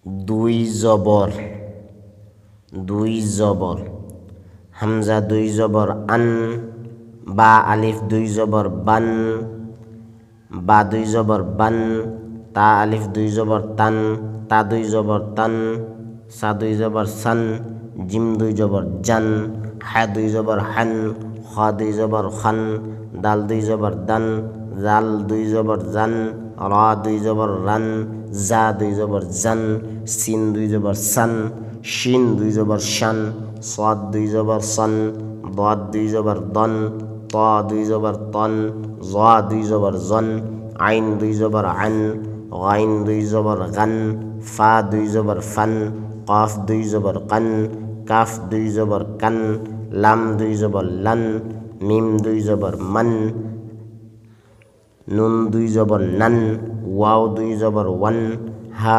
দুই জবর, দুই জবর। হামজা দুই জবর আন, বা আলিফ দুই জবর বান, বা দুই জবর বান, তা আলিফ দুই জবর তান, তা দুই জবর তান, সা দুই জবর সান, জিম দুই জবর জান, হা দুই জবর হান, খ দুই জবর খান, দাল দুই জবর দান, জাল দুই জবর জান, রা দুই জবর রান, জা দুই জবর জান, সিন দুই জবর সান, শিন দুই জবর শান, সাদ দুই জবর সান, দাদ দুই জবর দন, ত দুই জবর তন, জ দুই জবর জন, আইন দুই জবর আন, গাইন দুই জবর গান, ফা দুই জবর ফান, কফ দুই জবর কান, কাফ দুই জবর কান, লাম দুই জবর লান, মিম দুই জবর মান, নুন দুই জবর নান, ওয়াও দুই জবর ওয়ান, হা